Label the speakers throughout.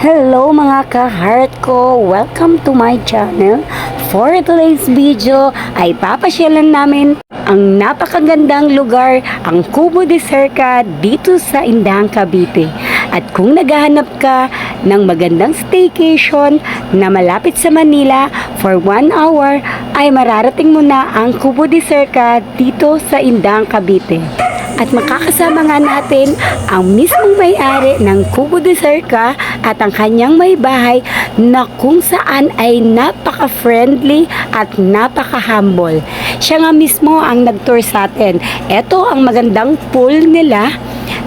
Speaker 1: Hello mga ka-heart ko! Welcome to my channel. For today's video ay papasyalan namin ang napakagandang lugar, ang Cubo de Serca dito sa Indang, Cavite. At kung naghahanap ka ng magandang staycation na malapit sa Manila for 1 hour, ay mararating mo na ang Cubo de Serca dito sa Indang, Cavite. At makakasama nga natin ang mismong may-ari ng Cubo de Serca at ang kanyang may bahay na kung saan ay napaka-friendly at napaka-humble. Siya nga mismo ang nag-tour sa atin. Ito ang magandang pool nila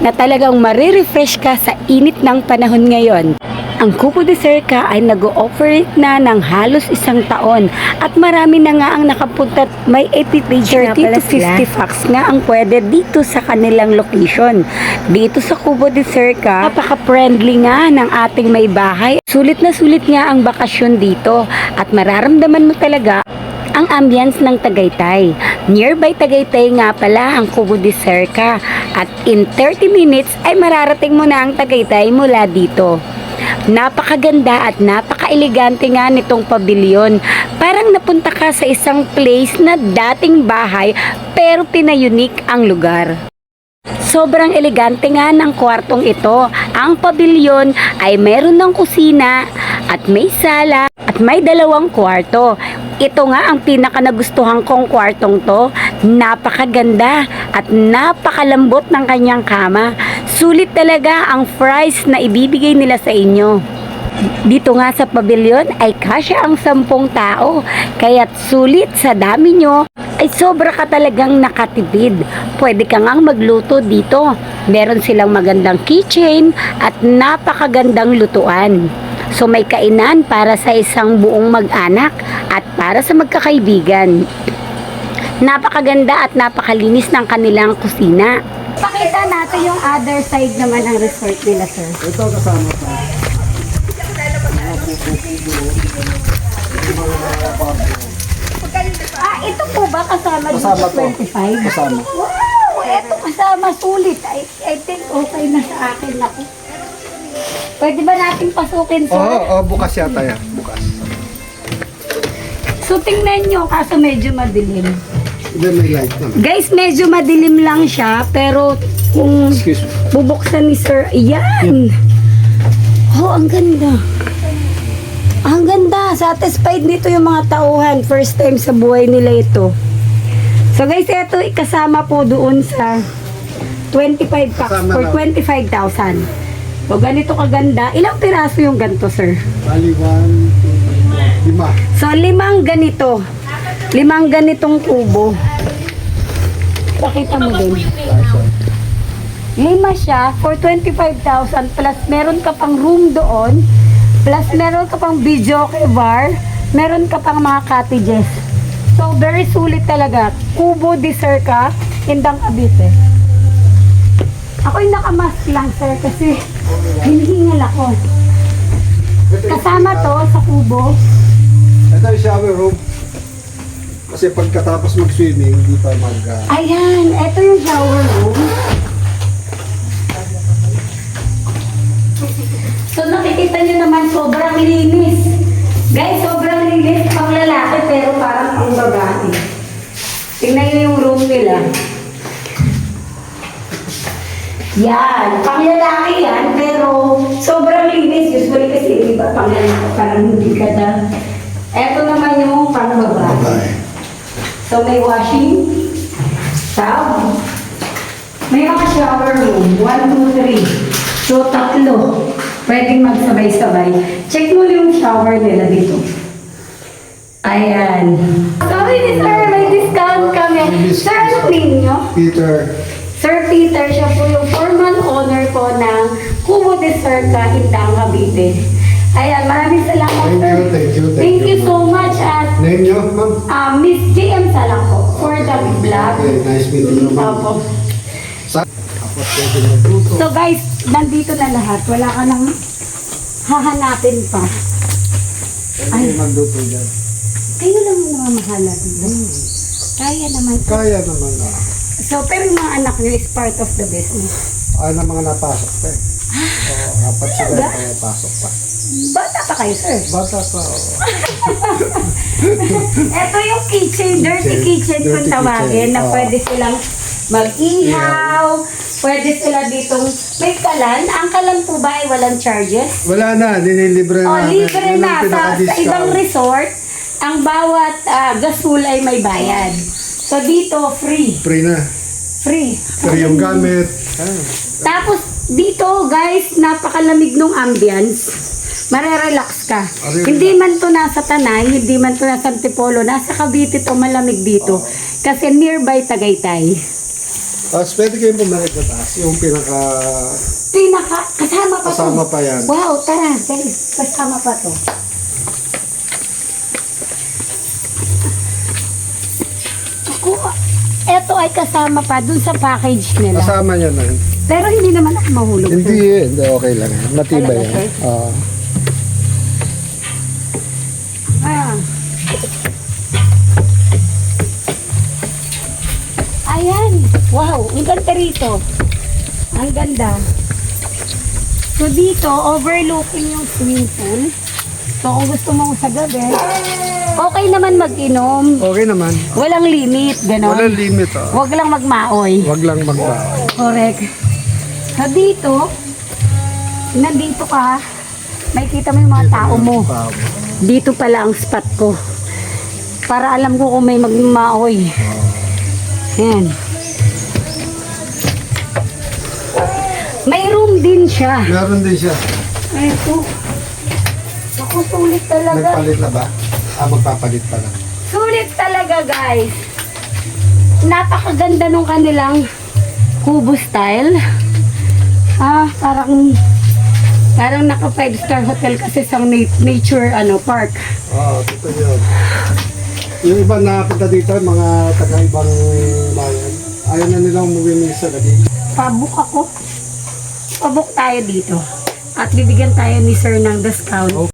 Speaker 1: na talagang marirefresh ka sa init ng panahon ngayon. Ang Cubo de Serca ay nag-ooperate na ng halos 1 taon at marami na nga ang nakapunta. May 30 to 50 facts nga ang pwede dito sa kanilang location. Dito sa Cubo de Serca, napaka-friendly nga ng ating may bahay. Sulit na sulit nga ang bakasyon dito at mararamdaman mo talaga ang ambience ng Tagaytay. Nearby Tagaytay nga pala ang Cubo de Serca at in 30 minutes ay mararating mo na ang Tagaytay mula dito. Napakaganda at napaka-elegante nga nitong pabilyon. Parang napunta ka sa isang place na dating bahay pero pinayunik ang lugar. Sobrang elegante nga ng kwartong ito. Ang pabilyon ay meron ng kusina at may sala at may 2 kwarto. Ito nga ang pinaka nagustuhan kong kwartong to. Napakaganda at napakalambot ng kanyang kama. Sulit talaga ang price na ibibigay nila sa inyo. Dito nga sa pabilyon ay kasya ang 10 tao. Kaya't sulit sa dami nyo ay sobra ka talagang nakatipid. Pwede ka ngang magluto dito. Meron silang magandang kitchen at napakagandang lutuan. So may kainan para sa isang buong mag-anak at para sa magkakaibigan. Napakaganda at napakalinis ng kanilang kusina. Pakita natin yung other side naman ng resort nila, sir.
Speaker 2: Ito kasama pa.
Speaker 1: Ito po ba kasama
Speaker 2: Kasama
Speaker 1: dito 25?
Speaker 2: Kasama.
Speaker 1: Wow! Ito kasama, sulit. I think okay na sa akin ako. Pwede ba natin pasukin, sir?
Speaker 2: Oo, bukas yata yan. Bukas.
Speaker 1: So, tingnan nyo, kaso medyo madilim.
Speaker 2: Hindi may light naman.
Speaker 1: Guys, medyo madilim lang siya, pero kung
Speaker 2: Excuse me.
Speaker 1: bubuksan ni sir, yan! Oh, ang ganda. Ang ganda. Satisfied nito yung mga tauhan. First time sa buhay nila ito. So guys, ito ikasama po doon sa 25 packs
Speaker 2: Kasama
Speaker 1: for
Speaker 2: na.
Speaker 1: 25,000. So ganito kaganda. Ilang piraso yung ganito, sir?
Speaker 2: Bali, 1, 2, 5.
Speaker 1: So 5 ganito. 5 ganitong kubo. Pakita mo din. 5 siya for 25,000 plus meron ka pang room doon. Plus meron ka pang video bar. Meron ka pang mga cottages. So very sulit talaga. Cubo de Serca, Indang, Cavite. Ako yung nakamask lang, sir, kasi hinihingal ako. Kasama to sa kubo.
Speaker 2: Ito yung shower room. Kasi pagkatapos mag-swimming, hindi pa
Speaker 1: Ayan, ito yung shower room. So nakikita nyo naman, sobrang linis. Guys, sobrang linis pang lalaki pero parang pang babae. Tingnan nyo yung room nila. Yan, pang lalaki yan pero sobrang linis. Usually kasi iba pang lalaki, parang hindi ka na. Ito naman yung pang babae. So may washing, tub, may mga shower room, 1, 2, 3. So 3. Pwedeng magsabay-sabay. Check mo yung shower nila dito. Ayan. Sorry, sir, may discount kami. Sir, anong name nyo?
Speaker 2: Peter.
Speaker 1: Sir Peter, siya po yung formal owner ko ng Cubo de Serca, Indang, Cavite. Ayan, maraming salamat, sir.
Speaker 2: Thank you.
Speaker 1: So much at
Speaker 2: Name nyo, ma'am?
Speaker 1: Miss JM Salang po for the vlog.
Speaker 2: Okay, nice meeting you, ma'am.
Speaker 1: Opo.
Speaker 2: Tapos pwede magluto.
Speaker 1: So guys, nandito na lahat. Wala ka nang hahanapin pa.
Speaker 2: Pwede magluto dyan.
Speaker 1: Kayo lang ang namamahala dito. Kaya naman.
Speaker 2: Kaya naman na.
Speaker 1: So, pero yung mga anak nyo is part of the business.
Speaker 2: Ay na mga napasok pa eh. Apat sila kaya pasok pa.
Speaker 1: Bata pa kayo, sir.
Speaker 2: Bata pa.
Speaker 1: Ito yung kitchen, dirty kitchen kung
Speaker 2: Dirty
Speaker 1: tawagin,
Speaker 2: kitchen,
Speaker 1: na
Speaker 2: oo.
Speaker 1: pwede silang mag-ihaw, pwede sila ditong, may kalan. Ang kalan po ba ay walang charges?
Speaker 2: Wala na, nililibre
Speaker 1: O,
Speaker 2: na.
Speaker 1: libre
Speaker 2: Yun ang
Speaker 1: na. Sa
Speaker 2: pinaka-discount.
Speaker 1: ibang resort, ang bawat gasol ay may bayad. So, dito, free.
Speaker 2: Free na.
Speaker 1: Free.
Speaker 2: Free yung gamit.
Speaker 1: Tapos, dito, guys, napakalamig ng ambience. Marerelax ka.
Speaker 2: Marerelax.
Speaker 1: Hindi man to nasa Tanay, hindi man to nasa Antipolo, nasa Cavite to, malamig dito. Kasi nearby Tagaytay.
Speaker 2: Tapos pwede kayong bumalik na taas. Yung
Speaker 1: Kasama pa
Speaker 2: kasama
Speaker 1: to.
Speaker 2: pa yan.
Speaker 1: Wow, tara, guys, kasama pa to. Ako, eto ay kasama pa dun sa package nila.
Speaker 2: Kasama niya na yun.
Speaker 1: Pero hindi naman ako mahulog.
Speaker 2: Hindi, okay lang. Matibay
Speaker 1: Talaga,
Speaker 2: yan.
Speaker 1: sir?
Speaker 2: Oo.
Speaker 1: Ah. Ayan. Wow, ang ganda rito. Ang ganda. So dito, overlooking yung swimming pool. So kung gusto mo sa gabi, okay naman mag-inom.
Speaker 2: Okay naman.
Speaker 1: Walang limit, gano'n.
Speaker 2: Walang limit.
Speaker 1: Huwag lang magmaoy.
Speaker 2: Wag lang magbaon.
Speaker 1: Correct. So dito, nandito ka, may kita mo yung mga tao mo. Dito pala ang spot ko. Para alam ko kung may magmaoy. Yan. May room din siya.
Speaker 2: Meron din siya.
Speaker 1: Ito. Ako, sulit talaga.
Speaker 2: Nagpalit na ba? Magpapalit pa lang.
Speaker 1: Sulit talaga, guys. Napakaganda nung kanilang kubo style. Parang naka 5-star hotel kasi sa nature park.
Speaker 2: Oo, totoo yun. Yung iba napunta dito, mga taga-ibang bayan, ayaw na nilang umuwi minsan lagi.
Speaker 1: Pabook ako. Pabook tayo dito. At bibigyan tayo ni sir ng discount.